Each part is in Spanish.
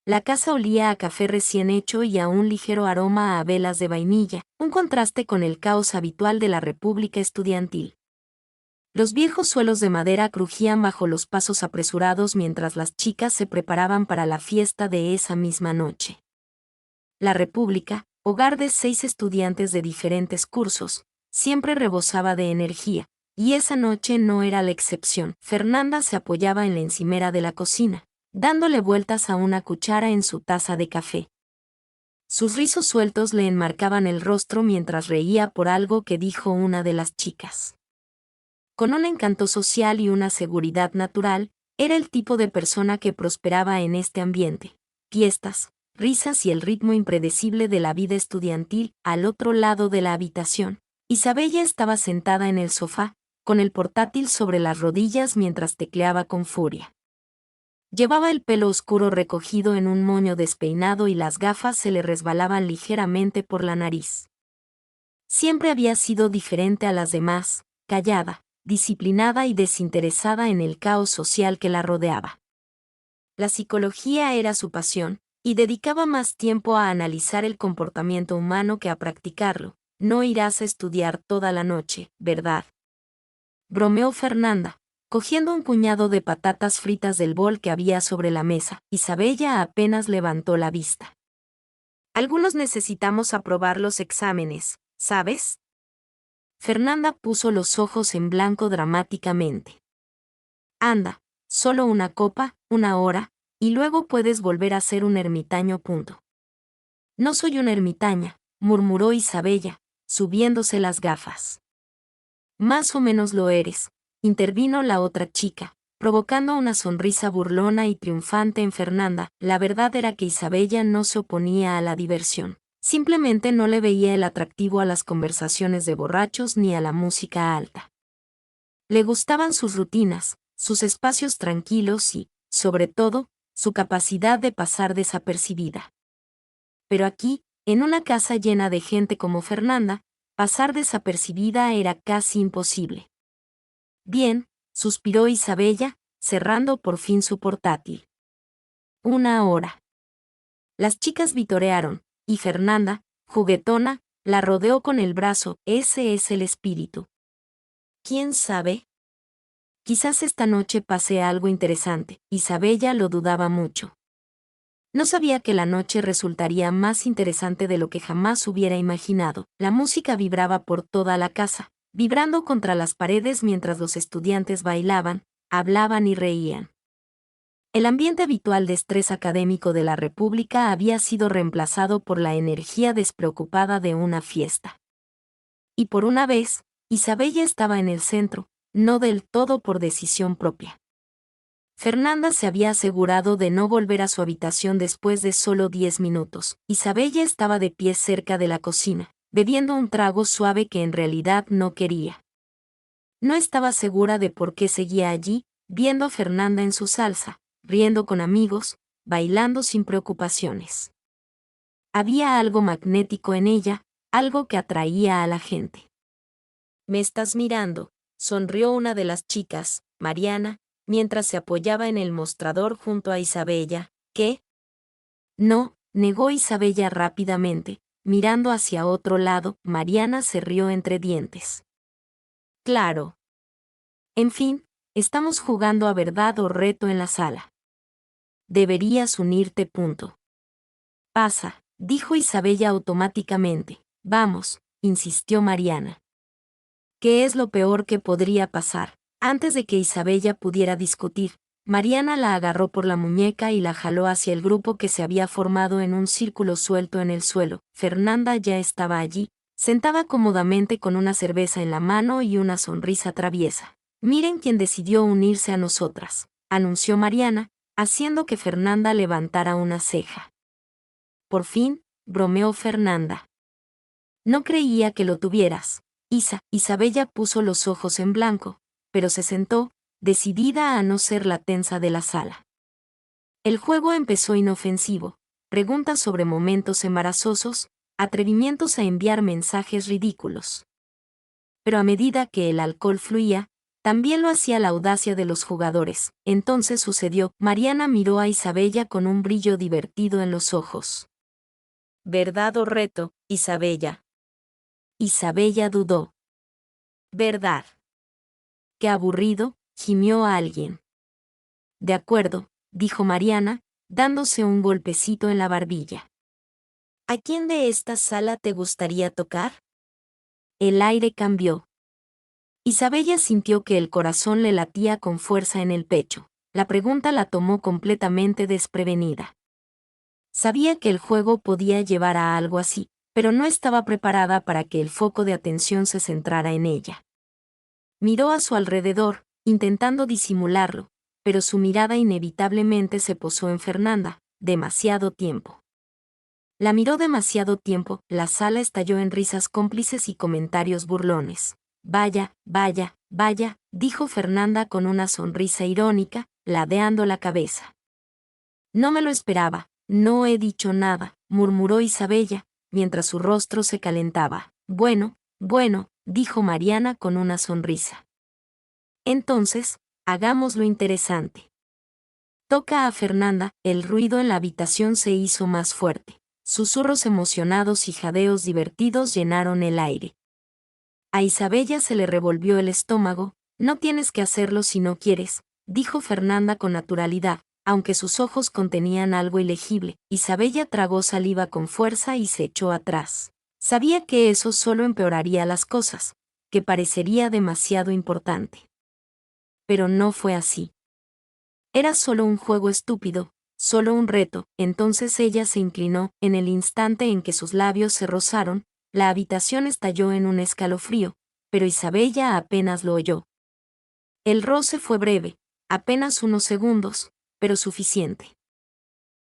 La casa olía a café recién hecho y a un ligero aroma a velas de vainilla, un contraste con el caos habitual de la República Estudiantil. Los viejos suelos de madera crujían bajo los pasos apresurados mientras las chicas se preparaban para la fiesta de esa misma noche. La República, hogar de 6 estudiantes de diferentes cursos, siempre rebosaba de energía, y esa noche no era la excepción. Fernanda se apoyaba en la encimera de la cocina, dándole vueltas a una cuchara en su taza de café. Sus rizos sueltos le enmarcaban el rostro mientras reía por algo que dijo una de las chicas. Con un encanto social y una seguridad natural, era el tipo de persona que prosperaba en este ambiente. Fiestas, risas y el ritmo impredecible de la vida estudiantil al otro lado de la habitación. Isabella estaba sentada en el sofá, con el portátil sobre las rodillas mientras tecleaba con furia. Llevaba el pelo oscuro recogido en un moño despeinado y las gafas se le resbalaban ligeramente por la nariz. Siempre había sido diferente a las demás, callada, disciplinada y desinteresada en el caos social que la rodeaba. La psicología era su pasión, y dedicaba más tiempo a analizar el comportamiento humano que a practicarlo. No irás a estudiar toda la noche, ¿verdad?, bromeó Fernanda, cogiendo un puñado de patatas fritas del bol que había sobre la mesa. Isabella apenas levantó la vista. Algunos necesitamos aprobar los exámenes, ¿sabes? Fernanda puso los ojos en blanco dramáticamente. Anda, solo una copa, una hora, y luego puedes volver a ser un ermitaño. No soy una ermitaña, murmuró Isabella, subiéndose las gafas. Más o menos lo eres, intervino la otra chica, provocando una sonrisa burlona y triunfante en Fernanda. La verdad era que Isabella no se oponía a la diversión. Simplemente no le veía el atractivo a las conversaciones de borrachos ni a la música alta. Le gustaban sus rutinas, sus espacios tranquilos y, sobre todo, su capacidad de pasar desapercibida. Pero aquí, en una casa llena de gente como Fernanda, pasar desapercibida era casi imposible. Bien, suspiró Isabella, cerrando por fin su portátil. 1 hora. Las chicas vitorearon, y Fernanda, juguetona, la rodeó con el brazo. Ese es el espíritu. ¿Quién sabe? Quizás esta noche pase algo interesante. Isabella lo dudaba mucho. No sabía que la noche resultaría más interesante de lo que jamás hubiera imaginado. La música vibraba por toda la casa, vibrando contra las paredes mientras los estudiantes bailaban, hablaban y reían. El ambiente habitual de estrés académico de la República había sido reemplazado por la energía despreocupada de una fiesta. Y por una vez, Isabella estaba en el centro, no del todo por decisión propia. Fernanda se había asegurado de no volver a su habitación después de solo 10 minutos. Isabella estaba de pie cerca de la cocina, bebiendo un trago suave que en realidad no quería. No estaba segura de por qué seguía allí, viendo a Fernanda en su salsa, riendo con amigos, bailando sin preocupaciones. Había algo magnético en ella, algo que atraía a la gente. «¿Me estás mirando?», sonrió una de las chicas, Mariana, mientras se apoyaba en el mostrador junto a Isabella. «¿Qué?». «No», negó Isabella rápidamente, mirando hacia otro lado. Mariana se rió entre dientes. «Claro. En fin, estamos jugando a verdad o reto en la sala. Deberías unirte. Pasa», dijo Isabella automáticamente. «Vamos», insistió Mariana. ¿Qué es lo peor que podría pasar? Antes de que Isabella pudiera discutir, Mariana la agarró por la muñeca y la jaló hacia el grupo que se había formado en un círculo suelto en el suelo. Fernanda ya estaba allí, sentada cómodamente con una cerveza en la mano y una sonrisa traviesa. «Miren quién decidió unirse a nosotras», anunció Mariana, haciendo que Fernanda levantara una ceja. «Por fin», bromeó Fernanda. «No creía que lo tuvieras». Isabella puso los ojos en blanco, pero se sentó, decidida a no ser la tensa de la sala. El juego empezó inofensivo, preguntas sobre momentos embarazosos, atrevimientos a enviar mensajes ridículos. Pero a medida que el alcohol fluía, También lo hacía la audacia de los jugadores. Entonces sucedió. Mariana miró a Isabella con un brillo divertido en los ojos. ¿Verdad o reto, Isabella? Isabella dudó. ¿Verdad? Qué aburrido, gimió a alguien. De acuerdo, dijo Mariana, dándose un golpecito en la barbilla. ¿A quién de esta sala te gustaría tocar? El aire cambió. Isabella sintió que el corazón le latía con fuerza en el pecho. La pregunta la tomó completamente desprevenida. Sabía que el juego podía llevar a algo así, pero no estaba preparada para que el foco de atención se centrara en ella. Miró a su alrededor, intentando disimularlo, pero su mirada inevitablemente se posó en Fernanda, demasiado tiempo. La miró demasiado tiempo, la sala estalló en risas cómplices y comentarios burlones. Vaya, vaya, vaya, dijo Fernanda con una sonrisa irónica, ladeando la cabeza. No me lo esperaba, no he dicho nada, murmuró Isabella, mientras su rostro se calentaba. Bueno, bueno, dijo Mariana con una sonrisa. Entonces, hagámoslo interesante. Toca a Fernanda. El ruido en la habitación se hizo más fuerte. Susurros emocionados y jadeos divertidos llenaron el aire. A Isabella se le revolvió el estómago. No tienes que hacerlo si no quieres, dijo Fernanda con naturalidad, aunque sus ojos contenían algo ilegible. Isabella tragó saliva con fuerza y se echó atrás. Sabía que eso solo empeoraría las cosas, que parecería demasiado importante. Pero no fue así. Era solo un juego estúpido, solo un reto. Entonces ella se inclinó. En el instante en que sus labios se rozaron, la habitación estalló en un escalofrío, pero Isabella apenas lo oyó. El roce fue breve, apenas unos segundos, pero suficiente.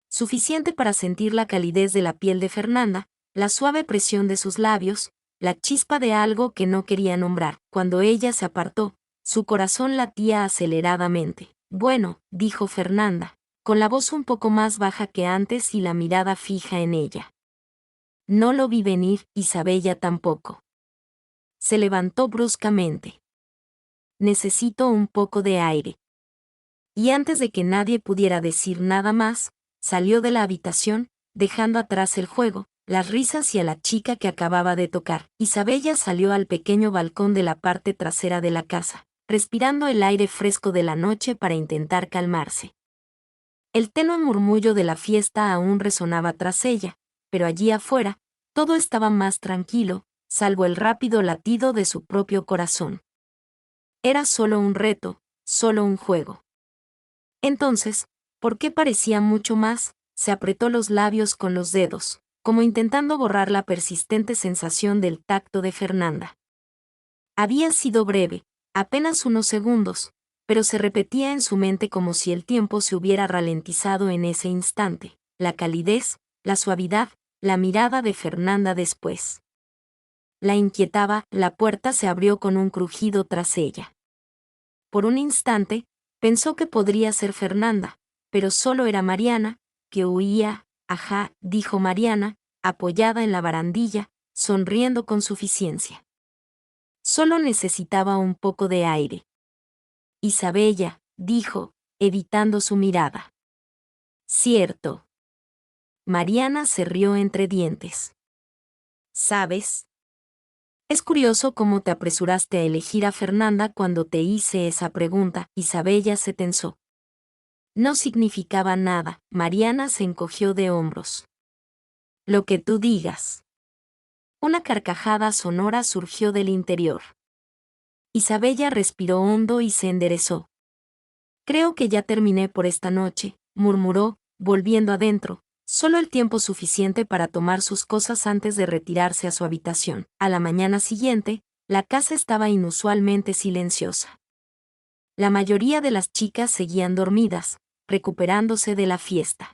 Suficiente para sentir la calidez de la piel de Fernanda, la suave presión de sus labios, la chispa de algo que no quería nombrar. Cuando ella se apartó, su corazón latía aceleradamente. Bueno, dijo Fernanda, con la voz un poco más baja que antes y la mirada fija en ella. No lo vi venir, Isabella tampoco. Se levantó bruscamente. Necesito un poco de aire. Y antes de que nadie pudiera decir nada más, salió de la habitación, dejando atrás el juego, las risas y a la chica que acababa de tocar. Isabella salió al pequeño balcón de la parte trasera de la casa, respirando el aire fresco de la noche para intentar calmarse. El tenue murmullo de la fiesta aún resonaba tras ella, pero allí afuera, todo estaba más tranquilo, salvo el rápido latido de su propio corazón. Era solo un reto, solo un juego. Entonces, ¿por qué parecía mucho más? Se apretó los labios con los dedos, como intentando borrar la persistente sensación del tacto de Fernanda. Había sido breve, apenas unos segundos, pero se repetía en su mente como si el tiempo se hubiera ralentizado en ese instante. La calidez, la suavidad, la mirada de Fernanda después. La inquietaba. La puerta se abrió con un crujido tras ella. Por un instante, pensó que podría ser Fernanda, pero solo era Mariana, que huía. Ajá, dijo Mariana, apoyada en la barandilla, sonriendo con suficiencia. Solo necesitaba un poco de aire. Isabella, dijo, evitando su mirada. Cierto. Mariana se rió entre dientes. ¿Sabes? Es curioso cómo te apresuraste a elegir a Fernanda cuando te hice esa pregunta. Isabella se tensó. No significaba nada. Mariana se encogió de hombros. Lo que tú digas. Una carcajada sonora surgió del interior. Isabella respiró hondo y se enderezó. Creo que ya terminé por esta noche, murmuró, volviendo adentro, solo el tiempo suficiente para tomar sus cosas antes de retirarse a su habitación. A la mañana siguiente, la casa estaba inusualmente silenciosa. La mayoría de las chicas seguían dormidas, recuperándose de la fiesta.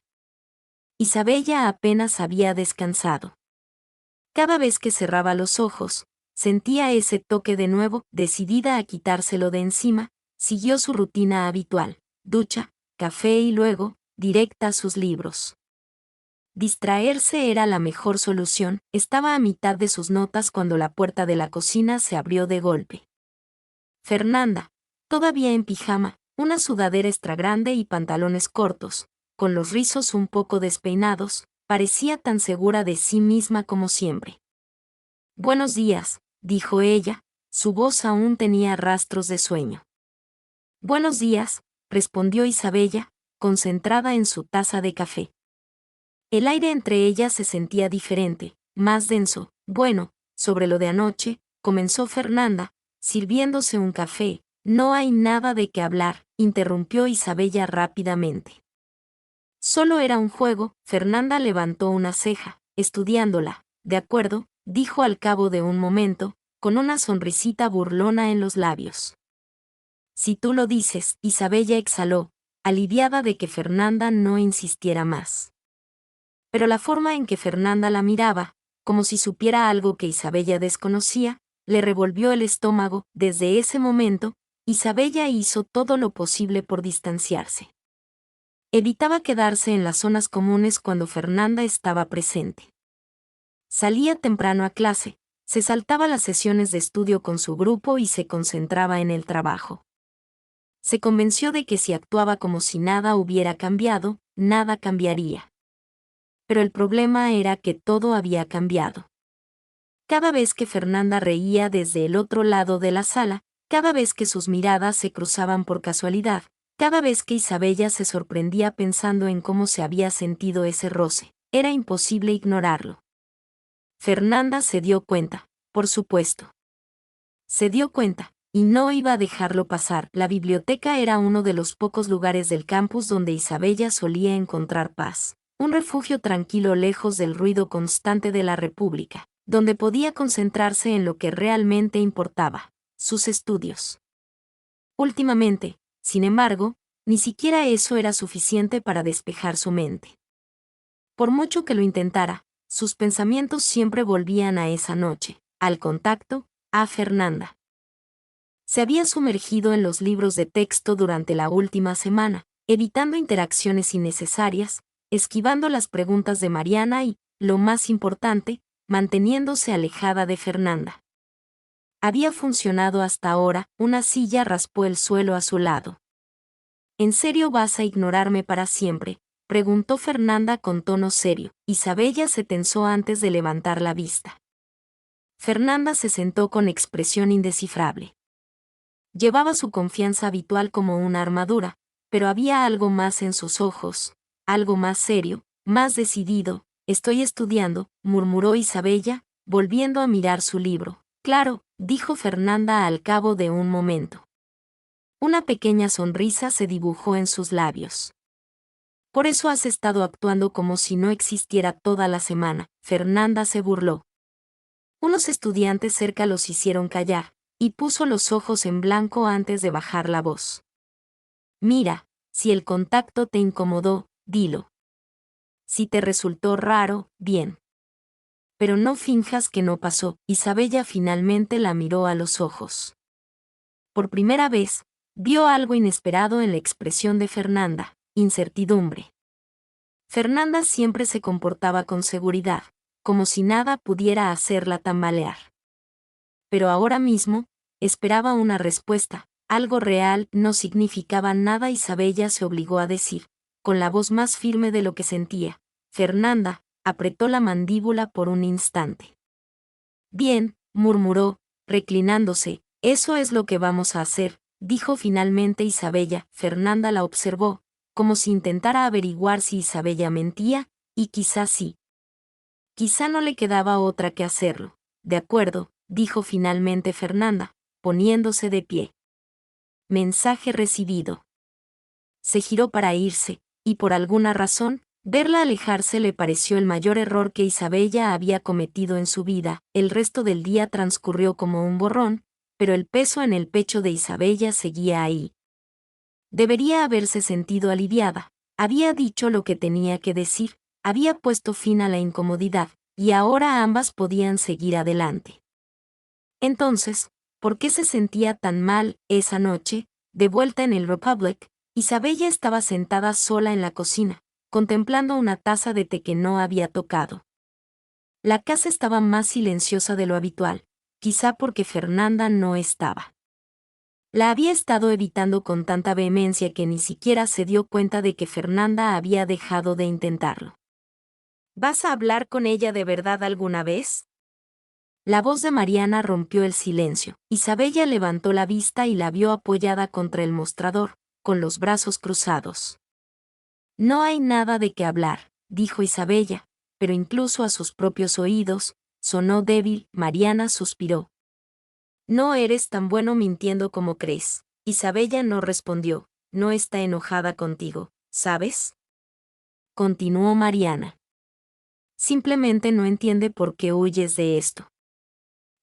Isabella apenas había descansado. Cada vez que cerraba los ojos, sentía ese toque de nuevo. Decidida a quitárselo de encima, siguió su rutina habitual, ducha, café y luego, directa a sus libros. Distraerse era la mejor solución. Estaba a mitad de sus notas cuando la puerta de la cocina se abrió de golpe. Fernanda, Todavía en pijama, una sudadera extra grande y pantalones cortos, con los rizos un poco despeinados, parecía tan segura de sí misma como siempre. «Buenos días», dijo ella, su voz aún tenía rastros de sueño. «Buenos días», respondió Isabella, concentrada en su taza de café. El aire entre ellas se sentía diferente, más denso. «Bueno, sobre lo de anoche», comenzó Fernanda, sirviéndose un café. «No hay nada de qué hablar», interrumpió Isabella rápidamente. «Solo era un juego». Fernanda levantó una ceja, estudiándola. «De acuerdo», dijo al cabo de un momento, con una sonrisita burlona en los labios. «Si tú lo dices», Isabella exhaló, aliviada de que Fernanda no insistiera más. Pero la forma en que Fernanda la miraba, como si supiera algo que Isabella desconocía, le revolvió el estómago. Desde ese momento, Isabella hizo todo lo posible por distanciarse. Evitaba quedarse en las zonas comunes cuando Fernanda estaba presente. Salía temprano a clase, se saltaba las sesiones de estudio con su grupo y se concentraba en el trabajo. Se convenció de que si actuaba como si nada hubiera cambiado, nada cambiaría. Pero el problema era que todo había cambiado. Cada vez que Fernanda reía desde el otro lado de la sala, cada vez que sus miradas se cruzaban por casualidad, cada vez que Isabella se sorprendía pensando en cómo se había sentido ese roce, era imposible ignorarlo. Fernanda se dio cuenta, por supuesto. Se dio cuenta, y no iba a dejarlo pasar. La biblioteca era uno de los pocos lugares del campus donde Isabella solía encontrar paz. Un refugio tranquilo lejos del ruido constante de la República, donde podía concentrarse en lo que realmente importaba, sus estudios. Últimamente, sin embargo, ni siquiera eso era suficiente para despejar su mente. Por mucho que lo intentara, sus pensamientos siempre volvían a esa noche, al contacto, a Fernanda. Se había sumergido en los libros de texto durante la última semana, evitando interacciones innecesarias, esquivando las preguntas de Mariana y, lo más importante, manteniéndose alejada de Fernanda. Había funcionado hasta ahora. Una silla raspó el suelo a su lado. «¿En serio vas a ignorarme para siempre?», preguntó Fernanda con tono serio. Isabella se tensó antes de levantar la vista. Fernanda se sentó con expresión indescifrable. Llevaba su confianza habitual como una armadura, pero había algo más en sus ojos, algo más serio, más decidido. «Estoy estudiando», murmuró Isabella, volviendo a mirar su libro. «Claro», dijo Fernanda al cabo de un momento. Una pequeña sonrisa se dibujó en sus labios. «Por eso has estado actuando como si no existiera toda la semana», Fernanda se burló. Unos estudiantes cerca los hicieron callar, y puso los ojos en blanco antes de bajar la voz. «Mira, si el contacto te incomodó, dilo. Si te resultó raro, bien. Pero no finjas que no pasó». Isabella finalmente la miró a los ojos. Por primera vez, vio algo inesperado en la expresión de Fernanda: incertidumbre. Fernanda siempre se comportaba con seguridad, como si nada pudiera hacerla tambalear. Pero ahora mismo, esperaba una respuesta, algo real. «No significaba nada», Isabella se obligó a decir, con la voz más firme de lo que sentía. Fernanda apretó la mandíbula por un instante. «Bien», murmuró, reclinándose, «eso es lo que vamos a hacer», dijo finalmente Isabella. Fernanda la observó, como si intentara averiguar si Isabella mentía, y quizá sí. Quizá no le quedaba otra que hacerlo. «De acuerdo», dijo finalmente Fernanda, poniéndose de pie. Mensaje recibido. Se giró para irse, y por alguna razón, verla alejarse le pareció el mayor error que Isabella había cometido en su vida. El resto del día transcurrió como un borrón, pero el peso en el pecho de Isabella seguía ahí. Debería haberse sentido aliviada. Había dicho lo que tenía que decir, había puesto fin a la incomodidad, y ahora ambas podían seguir adelante. Entonces, ¿por qué se sentía tan mal? Esa noche, de vuelta en el Republic, Isabella estaba sentada sola en la cocina, contemplando una taza de té que no había tocado. La casa estaba más silenciosa de lo habitual, quizá porque Fernanda no estaba. La había estado evitando con tanta vehemencia que ni siquiera se dio cuenta de que Fernanda había dejado de intentarlo. ¿Vas a hablar con ella de verdad alguna vez? La voz de Mariana rompió el silencio. Isabella levantó la vista y la vio apoyada contra el mostrador, con los brazos cruzados. No hay nada de qué hablar, dijo Isabella, pero incluso a sus propios oídos, sonó débil. Mariana suspiró. No eres tan bueno mintiendo como crees. Isabella no respondió. No está enojada contigo, ¿sabes? Continuó Mariana. Simplemente no entiende por qué huyes de esto.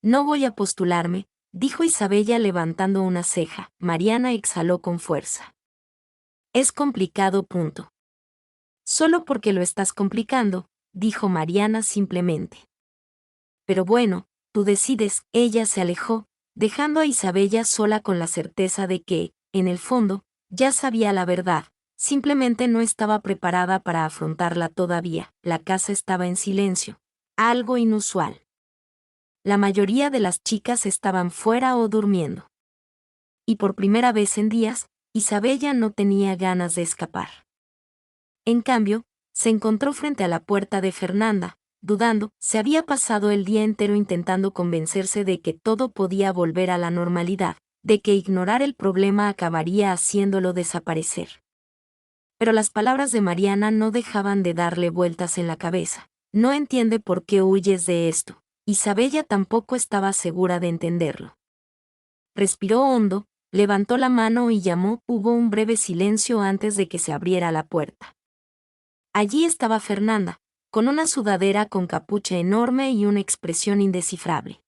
No voy a postularme, dijo Isabella levantando una ceja. Mariana exhaló con fuerza. Es complicado. Solo porque lo estás complicando, dijo Mariana simplemente. Pero bueno, tú decides. Ella se alejó, dejando a Isabella sola con la certeza de que, en el fondo, ya sabía la verdad, simplemente no estaba preparada para afrontarla todavía. La casa estaba en silencio, algo inusual. La mayoría de las chicas estaban fuera o durmiendo. Y por primera vez en días, Isabella no tenía ganas de escapar. En cambio, se encontró frente a la puerta de Fernanda, dudando. Se había pasado el día entero intentando convencerse de que todo podía volver a la normalidad, de que ignorar el problema acabaría haciéndolo desaparecer. Pero las palabras de Mariana no dejaban de darle vueltas en la cabeza. No entiende por qué huyes de esto. Isabella tampoco estaba segura de entenderlo. Respiró hondo, levantó la mano y llamó. Hubo un breve silencio antes de que se abriera la puerta. Allí estaba Fernanda, con una sudadera con capucha enorme y una expresión indescifrable.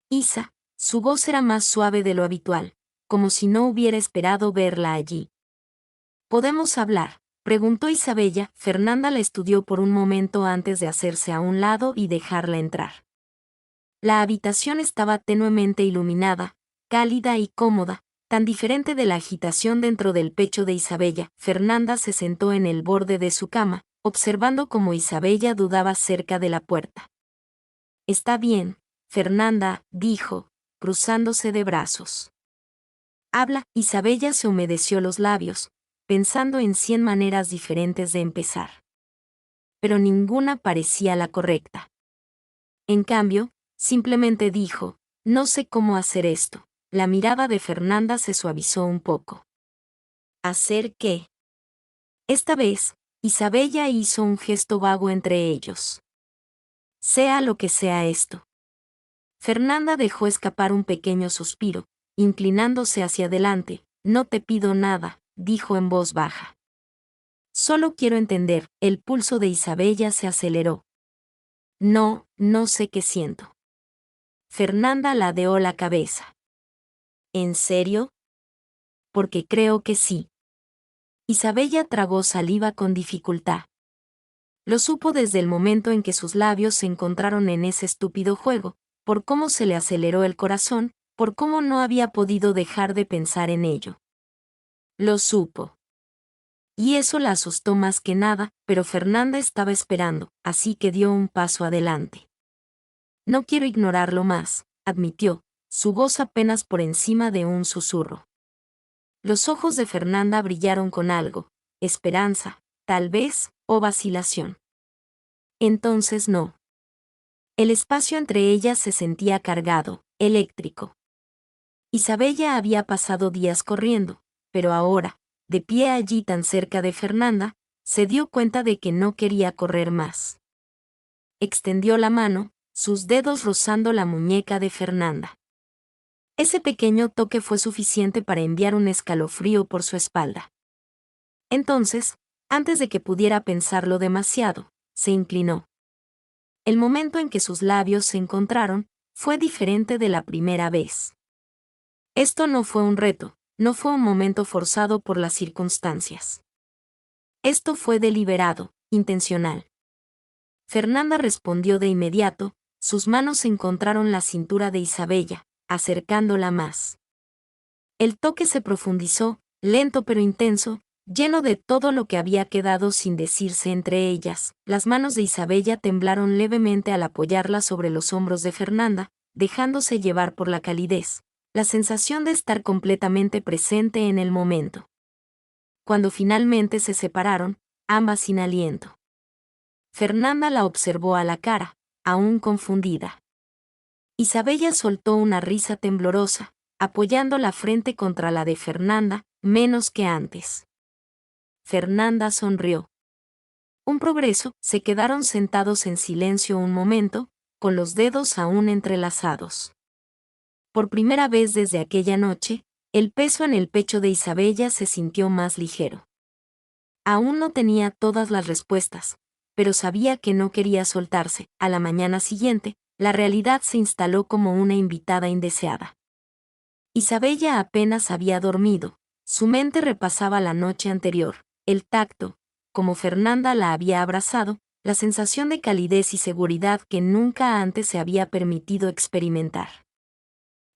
Isa, su voz era más suave de lo habitual, como si no hubiera esperado verla allí. ¿Podemos hablar?, preguntó Isabella. Fernanda la estudió por un momento antes de hacerse a un lado y dejarla entrar. La habitación estaba tenuemente iluminada, cálida y cómoda, tan diferente de la agitación dentro del pecho de Isabella. Fernanda se sentó en el borde de su cama, observando cómo Isabella dudaba cerca de la puerta. Está bien, Fernanda, dijo, cruzándose de brazos. Habla. Isabella se humedeció los labios, pensando en 100 maneras diferentes de empezar. Pero ninguna parecía la correcta. En cambio, simplemente dijo, no sé cómo hacer esto. La mirada de Fernanda se suavizó un poco. ¿Hacer qué? Esta vez, Isabella hizo un gesto vago entre ellos. Sea lo que sea esto. Fernanda dejó escapar un pequeño suspiro, inclinándose hacia adelante. No te pido nada, dijo en voz baja. Solo quiero entender. El pulso de Isabella se aceleró. No sé qué siento. Fernanda ladeó la cabeza. ¿En serio? Porque creo que sí. Isabella tragó saliva con dificultad. Lo supo desde el momento en que sus labios se encontraron en ese estúpido juego, por cómo se le aceleró el corazón, por cómo no había podido dejar de pensar en ello. Lo supo. Y eso la asustó más que nada, pero Fernanda estaba esperando, así que dio un paso adelante. No quiero ignorarlo más, admitió, su voz apenas por encima de un susurro. Los ojos de Fernanda brillaron con algo, esperanza, tal vez, o vacilación. Entonces no. El espacio entre ellas se sentía cargado, eléctrico. Isabella había pasado días corriendo, pero ahora, de pie allí tan cerca de Fernanda, se dio cuenta de que no quería correr más. Extendió la mano, sus dedos rozando la muñeca de Fernanda. Ese pequeño toque fue suficiente para enviar un escalofrío por su espalda. Entonces, antes de que pudiera pensarlo demasiado, se inclinó. El momento en que sus labios se encontraron fue diferente de la primera vez. Esto no fue un reto, no fue un momento forzado por las circunstancias. Esto fue deliberado, intencional. Fernanda respondió de inmediato, sus manos encontraron la cintura de Isabella, acercándola más. El toque se profundizó, lento pero intenso, lleno de todo lo que había quedado sin decirse entre ellas. Las manos de Isabella temblaron levemente al apoyarla sobre los hombros de Fernanda, dejándose llevar por la calidez. la sensación de estar completamente presente en el momento. Cuando finalmente se separaron, ambas sin aliento. Fernanda la observó a la cara, aún confundida. Isabella soltó una risa temblorosa, apoyando la frente contra la de Fernanda, menos que antes. Fernanda sonrió. Un progreso, se quedaron sentados en silencio un momento, con los dedos aún entrelazados. Por primera vez desde aquella noche, el peso en el pecho de Isabella se sintió más ligero. Aún no tenía todas las respuestas, pero sabía que no quería soltarse. A la mañana siguiente, la realidad se instaló como una invitada indeseada. Isabella apenas había dormido, su mente repasaba la noche anterior, el tacto, como Fernanda la había abrazado, la sensación de calidez y seguridad que nunca antes se había permitido experimentar.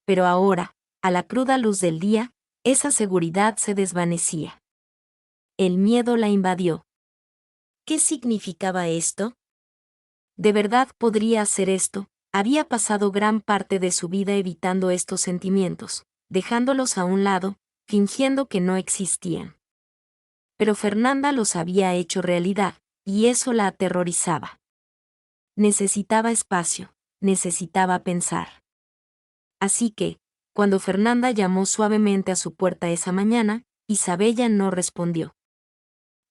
Pero ahora, a la cruda luz del día, esa seguridad se desvanecía. El miedo la invadió. ¿Qué significaba esto? ¿De verdad podría hacer esto? Había pasado gran parte de su vida evitando estos sentimientos, dejándolos a un lado, fingiendo que no existían. Pero Fernanda los había hecho realidad, y eso la aterrorizaba. Necesitaba espacio, necesitaba pensar. Así que, cuando Fernanda llamó suavemente a su puerta esa mañana, Isabella no respondió.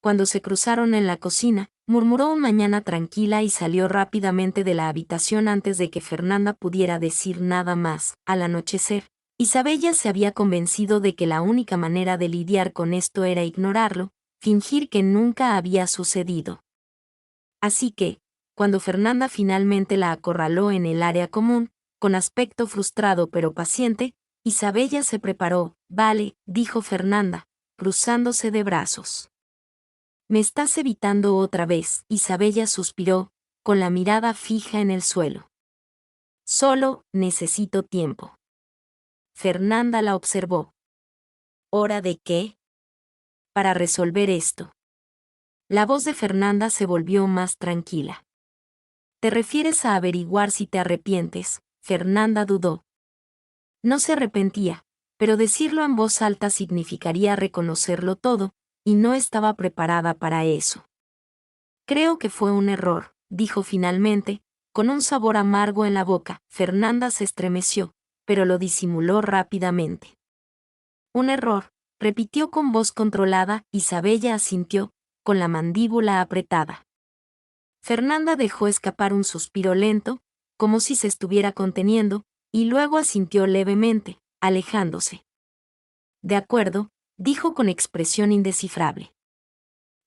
Cuando se cruzaron en la cocina, murmuró un mañana tranquila y salió rápidamente de la habitación antes de que Fernanda pudiera decir nada más. Al anochecer, Isabella se había convencido de que la única manera de lidiar con esto era ignorarlo, fingir que nunca había sucedido. Así que, cuando Fernanda finalmente la acorraló en el área común, con aspecto frustrado pero paciente, Isabella se preparó. Vale, dijo Fernanda, cruzándose de brazos. Me estás evitando otra vez, Isabella suspiró, con la mirada fija en el suelo. Solo necesito tiempo. Fernanda la observó. ¿Hora de qué? Para resolver esto. La voz de Fernanda se volvió más tranquila. ¿Te refieres a averiguar si te arrepientes? Fernanda dudó. No se arrepentía, pero decirlo en voz alta significaría reconocerlo todo, y no estaba preparada para eso. Creo que fue un error, dijo finalmente, con un sabor amargo en la boca. Fernanda se estremeció, pero lo disimuló rápidamente. Un error, repitió con voz controlada. Isabella asintió, con la mandíbula apretada. Fernanda dejó escapar un suspiro lento, como si se estuviera conteniendo, y luego asintió levemente, alejándose. De acuerdo, dijo con expresión indescifrable.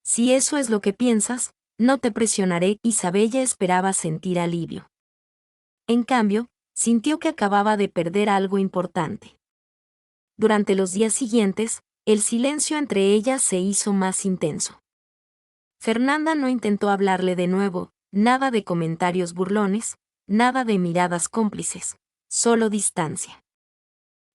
Si eso es lo que piensas, no te presionaré. Isabella esperaba sentir alivio. En cambio, sintió que acababa de perder algo importante. Durante los días siguientes, el silencio entre ellas se hizo más intenso. Fernanda no intentó hablarle de nuevo, nada de comentarios burlones, nada de miradas cómplices, solo distancia.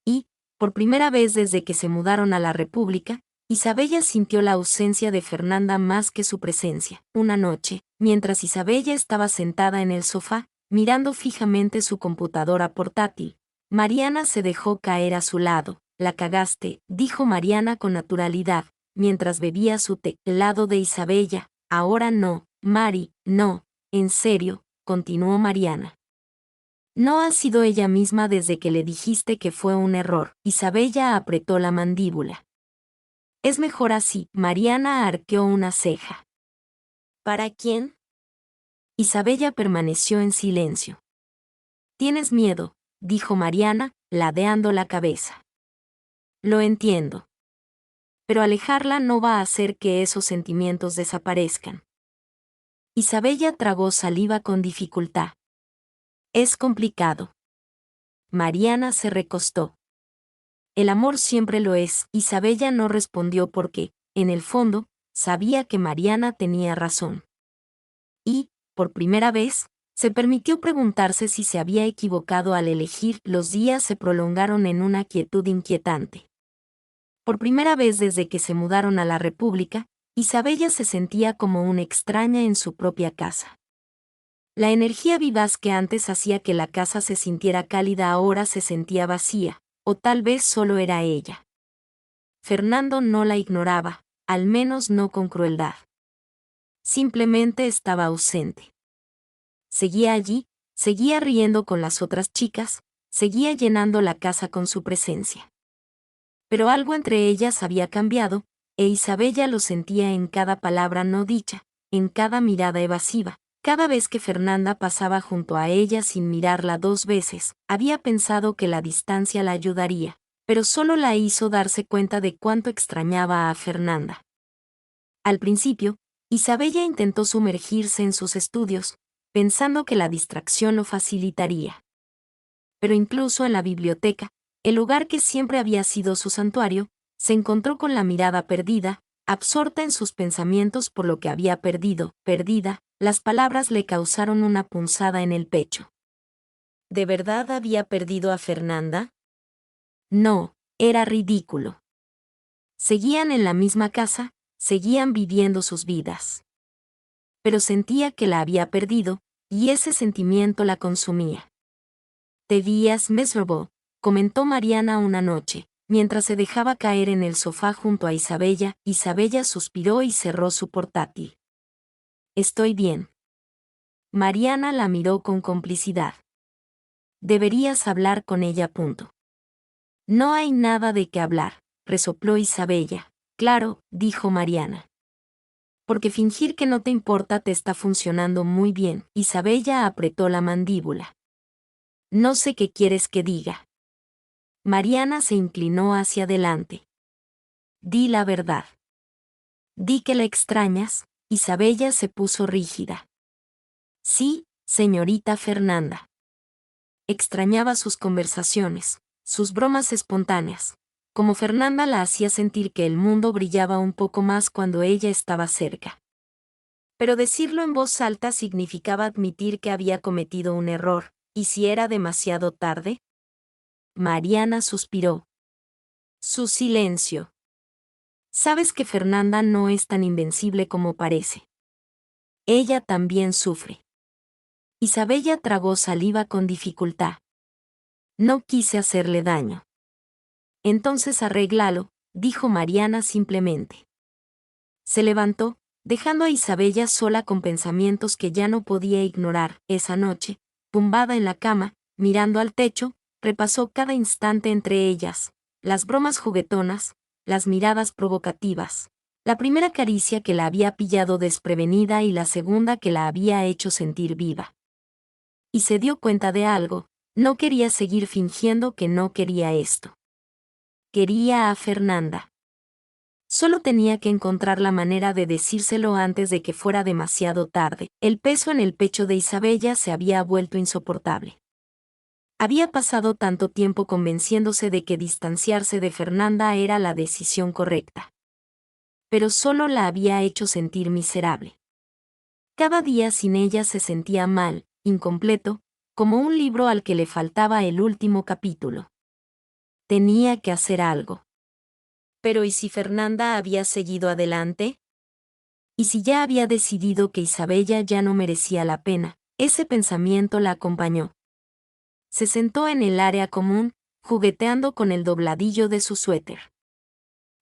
Y, por primera vez desde que se mudaron a la República, Isabella sintió la ausencia de Fernanda más que su presencia. Una noche, mientras Isabella estaba sentada en el sofá, mirando fijamente su computadora portátil, Mariana se dejó caer a su lado. La cagaste, dijo Mariana con naturalidad, mientras bebía su té. Lado de Isabella, ahora no, Mari, no, en serio, continuó Mariana. No ha sido ella misma desde que le dijiste que fue un error. Isabella apretó la mandíbula. Es mejor así. Mariana arqueó una ceja. ¿Para quién? Isabella permaneció en silencio. Tienes miedo, dijo Mariana, ladeando la cabeza. Lo entiendo. Pero alejarla no va a hacer que esos sentimientos desaparezcan. Isabella tragó saliva con dificultad. Es complicado. Mariana se recostó. El amor siempre lo es. Isabella no respondió porque, en el fondo, sabía que Mariana tenía razón. Y, por primera vez, se permitió preguntarse si se había equivocado al elegir. Los días se prolongaron en una quietud inquietante. Por primera vez desde que se mudaron a la República, Isabella se sentía como una extraña en su propia casa. La energía vivaz que antes hacía que la casa se sintiera cálida ahora se sentía vacía, o tal vez solo era ella. Fernando no la ignoraba, al menos no con crueldad. Simplemente estaba ausente. Seguía allí, seguía riendo con las otras chicas, seguía llenando la casa con su presencia. Pero algo entre ellas había cambiado, e Isabella lo sentía en cada palabra no dicha, en cada mirada evasiva. Cada vez que Fernanda pasaba junto a ella sin mirarla 2 veces, había pensado que la distancia la ayudaría, pero solo la hizo darse cuenta de cuánto extrañaba a Fernanda. Al principio, Isabella intentó sumergirse en sus estudios, pensando que la distracción lo facilitaría. Pero incluso en la biblioteca, el lugar que siempre había sido su santuario, se encontró con la mirada perdida, absorta en sus pensamientos por lo que había perdido, perdida. Las palabras le causaron una punzada en el pecho. ¿De verdad había perdido a Fernanda? No, era ridículo. Seguían en la misma casa, seguían viviendo sus vidas. Pero sentía que la había perdido, y ese sentimiento la consumía. Te veías miserable, comentó Mariana una noche, mientras se dejaba caer en el sofá junto a Isabella. Isabella suspiró y cerró su portátil. Estoy bien. Mariana la miró con complicidad. Deberías hablar con ella. No hay nada de qué hablar, resopló Isabella. Claro, dijo Mariana. Porque fingir que no te importa te está funcionando muy bien. Isabella apretó la mandíbula. No sé qué quieres que diga. Mariana se inclinó hacia adelante. Di la verdad. Di que la extrañas. Isabella se puso rígida. Sí, señorita Fernanda. Extrañaba sus conversaciones, sus bromas espontáneas, como Fernanda la hacía sentir que el mundo brillaba un poco más cuando ella estaba cerca. Pero decirlo en voz alta significaba admitir que había cometido un error, ¿y si era demasiado tarde? Mariana suspiró. Su silencio. Sabes que Fernanda no es tan invencible como parece. Ella también sufre. Isabella tragó saliva con dificultad. No quise hacerle daño. Entonces arréglalo, dijo Mariana simplemente. Se levantó, dejando a Isabella sola con pensamientos que ya no podía ignorar. Esa noche, tumbada en la cama, mirando al techo, repasó cada instante entre ellas, las bromas juguetonas, las miradas provocativas, la primera caricia que la había pillado desprevenida y la segunda que la había hecho sentir viva. Y se dio cuenta de algo, no quería seguir fingiendo que no quería esto. Quería a Fernanda. Solo tenía que encontrar la manera de decírselo antes de que fuera demasiado tarde. El peso en el pecho de Isabella se había vuelto insoportable. Había pasado tanto tiempo convenciéndose de que distanciarse de Fernanda era la decisión correcta. Pero solo la había hecho sentir miserable. Cada día sin ella se sentía mal, incompleto, como un libro al que le faltaba el último capítulo. Tenía que hacer algo. Pero ¿y si Fernanda había seguido adelante? ¿Y si ya había decidido que Isabella ya no merecía la pena? Ese pensamiento la acompañó. Se sentó en el área común, jugueteando con el dobladillo de su suéter.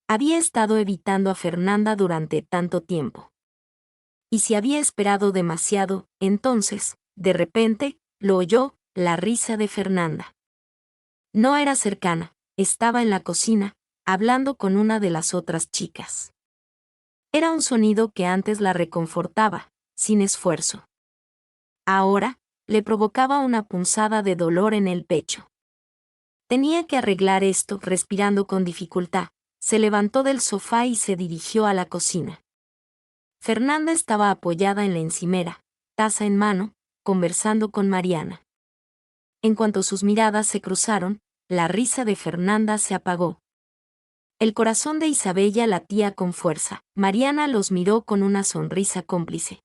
Había estado evitando a Fernanda durante tanto tiempo. Y si había esperado demasiado, entonces, de repente, lo oyó, la risa de Fernanda. No era cercana, estaba en la cocina, hablando con una de las otras chicas. Era un sonido que antes la reconfortaba, sin esfuerzo. Ahora, le provocaba una punzada de dolor en el pecho. Tenía que arreglar esto. Respirando con dificultad, se levantó del sofá y se dirigió a la cocina. Fernanda estaba apoyada en la encimera, taza en mano, conversando con Mariana. En cuanto sus miradas se cruzaron, la risa de Fernanda se apagó. El corazón de Isabella latía con fuerza. Mariana los miró con una sonrisa cómplice.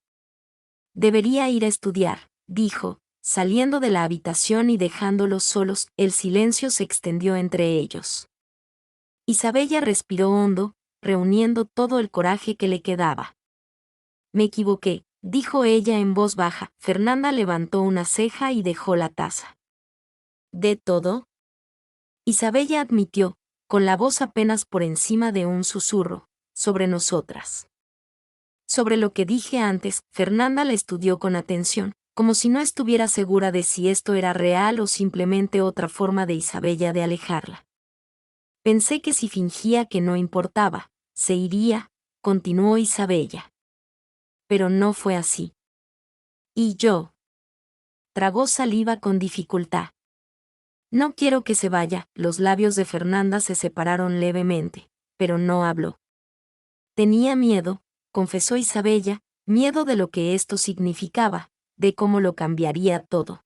Debería ir a estudiar, dijo, saliendo de la habitación y dejándolos solos. El silencio se extendió entre ellos. Isabella respiró hondo, reuniendo todo el coraje que le quedaba. Me equivoqué, dijo ella en voz baja. Fernanda levantó una ceja y dejó la taza. ¿De todo? Isabella admitió, con la voz apenas por encima de un susurro, sobre nosotras. Sobre lo que dije antes, Fernanda la estudió con atención, como si no estuviera segura de si esto era real o simplemente otra forma de Isabella de alejarla. Pensé que si fingía que no importaba, se iría, continuó Isabella. Pero no fue así. Y yo. Tragó saliva con dificultad. No quiero que se vaya. Los labios de Fernanda se separaron levemente, pero no habló. Tenía miedo, confesó Isabella, miedo de lo que esto significaba, de cómo lo cambiaría todo.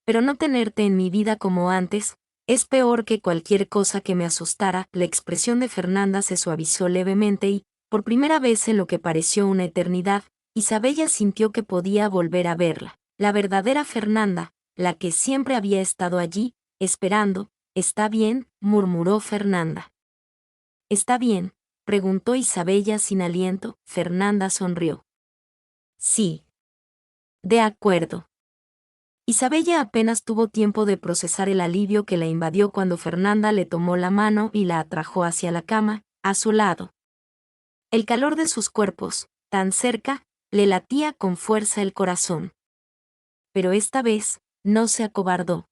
Pero no tenerte en mi vida como antes, es peor que cualquier cosa que me asustara. La expresión de Fernanda se suavizó levemente y, por primera vez en lo que pareció una eternidad, Isabella sintió que podía volver a verla. La verdadera Fernanda, la que siempre había estado allí, esperando. «Está bien», murmuró Fernanda. «¿Está bien?», preguntó Isabella sin aliento. Fernanda sonrió. «Sí». «De acuerdo». Isabella apenas tuvo tiempo de procesar el alivio que la invadió cuando Fernanda le tomó la mano y la atrajo hacia la cama, a su lado. El calor de sus cuerpos, tan cerca, le latía con fuerza el corazón. Pero esta vez, no se acobardó.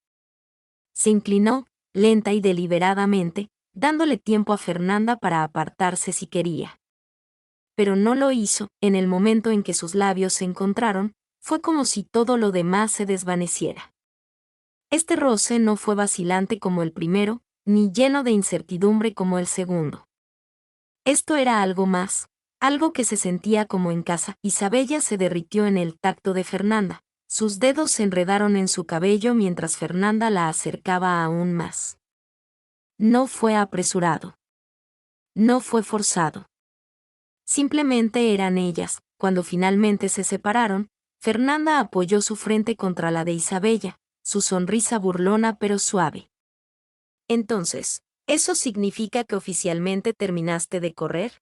Se inclinó, lenta y deliberadamente, dándole tiempo a Fernanda para apartarse si quería. Pero no lo hizo. En el momento en que sus labios se encontraron, fue como si todo lo demás se desvaneciera. Este roce no fue vacilante como el primero, ni lleno de incertidumbre como el segundo. Esto era algo más, algo que se sentía como en casa. Isabella se derritió en el tacto de Fernanda. Sus dedos se enredaron en su cabello mientras Fernanda la acercaba aún más. No fue apresurado. No fue forzado. Simplemente eran ellas. Cuando finalmente se separaron, Fernanda apoyó su frente contra la de Isabella, su sonrisa burlona pero suave. «Entonces, ¿eso significa que oficialmente terminaste de correr?».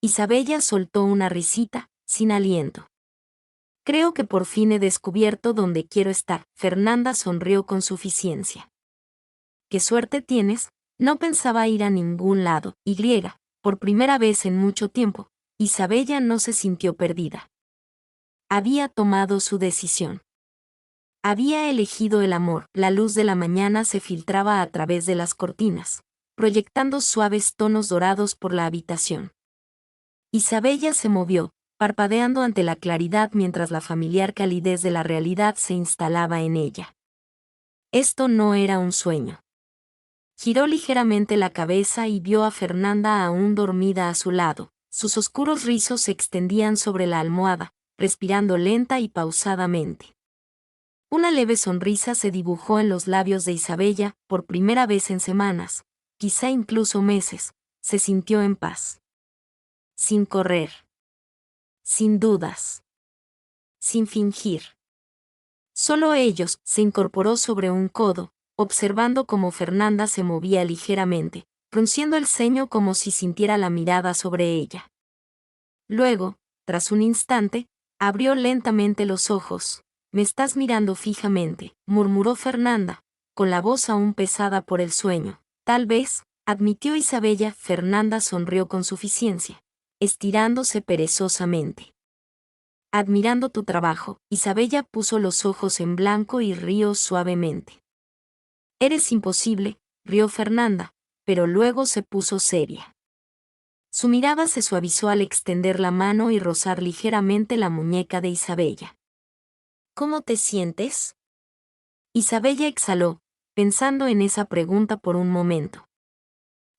Isabella soltó una risita, sin aliento. «Creo que por fin he descubierto dónde quiero estar». Fernanda sonrió con suficiencia. «Qué suerte tienes», no pensaba ir a ningún lado. Por primera vez en mucho tiempo, Isabella no se sintió perdida. Había tomado su decisión. Había elegido el amor. La luz de la mañana se filtraba a través de las cortinas, proyectando suaves tonos dorados por la habitación. Isabella se movió, parpadeando ante la claridad mientras la familiar calidez de la realidad se instalaba en ella. Esto no era un sueño. Giró ligeramente la cabeza y vio a Fernanda aún dormida a su lado. Sus oscuros rizos se extendían sobre la almohada, respirando lenta y pausadamente. Una leve sonrisa se dibujó en los labios de Isabella. Por primera vez en semanas, quizá incluso meses, se sintió en paz. Sin correr. Sin dudas. Sin fingir. Solo ellos. Se incorporó sobre un codo, observando cómo Fernanda se movía ligeramente, frunciendo el ceño como si sintiera la mirada sobre ella. Luego, tras un instante, abrió lentamente los ojos. «Me estás mirando fijamente», murmuró Fernanda, con la voz aún pesada por el sueño. «Tal vez», admitió Isabella. Fernanda sonrió con suficiencia, estirándose perezosamente. «Admirando tu trabajo». Isabella puso los ojos en blanco y rió suavemente. «Eres imposible», rió Fernanda, pero luego se puso seria. Su mirada se suavizó al extender la mano y rozar ligeramente la muñeca de Isabella. «¿Cómo te sientes?». Isabella exhaló, pensando en esa pregunta por un momento.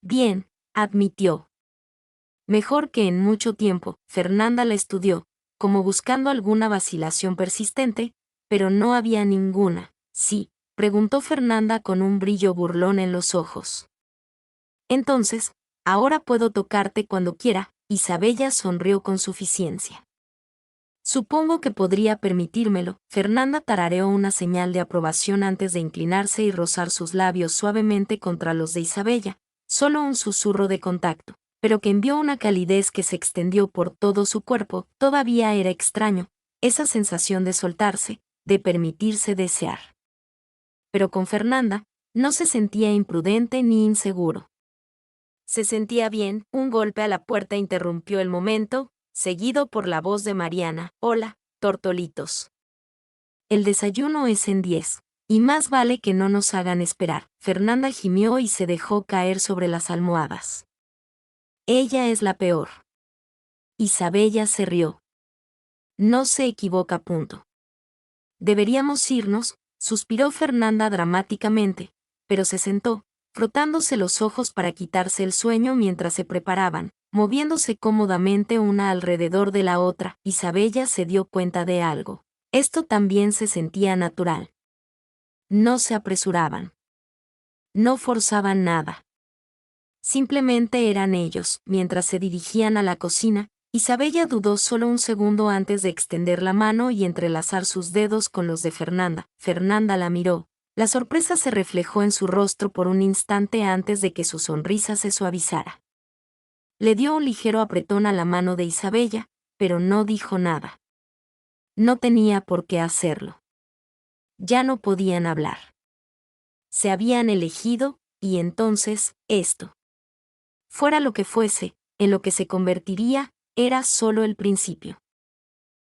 «Bien», admitió. «Mejor que en mucho tiempo». Fernanda la estudió, como buscando alguna vacilación persistente, pero no había ninguna. «¿Sí?», preguntó Fernanda con un brillo burlón en los ojos. «Entonces, ahora puedo tocarte cuando quiera». Isabella sonrió con suficiencia. «Supongo que podría permitírmelo». Fernanda tarareó una señal de aprobación antes de inclinarse y rozar sus labios suavemente contra los de Isabella, solo un susurro de contacto, pero que envió una calidez que se extendió por todo su cuerpo. Todavía era extraño, esa sensación de soltarse, de permitirse desear. Pero con Fernanda, No se sentía imprudente ni inseguro. Se sentía bien. Un golpe a la puerta interrumpió el momento, seguido por la voz de Mariana. Hola, tortolitos. El desayuno es en 10. Y más vale que no nos hagan esperar. Fernanda gimió y se dejó caer sobre las almohadas. Ella es la peor. Isabella se rió. No se equivoca. Deberíamos irnos, suspiró Fernanda dramáticamente, pero se sentó, frotándose los ojos para quitarse el sueño mientras se preparaban, moviéndose cómodamente una alrededor de la otra. Isabella se dio cuenta de algo. Esto también se sentía natural. No se apresuraban. No forzaban nada. Simplemente eran ellos. Mientras se dirigían a la cocina, Isabella dudó solo un segundo antes de extender la mano y entrelazar sus dedos con los de Fernanda. Fernanda la miró. La sorpresa se reflejó en su rostro por un instante antes de que su sonrisa se suavizara. Le dio un ligero apretón a la mano de Isabella, pero no dijo nada. No tenía por qué hacerlo. Ya no podían hablar. Se habían elegido, y entonces, esto. Fuera lo que fuese, en lo que se convertiría, era solo el principio.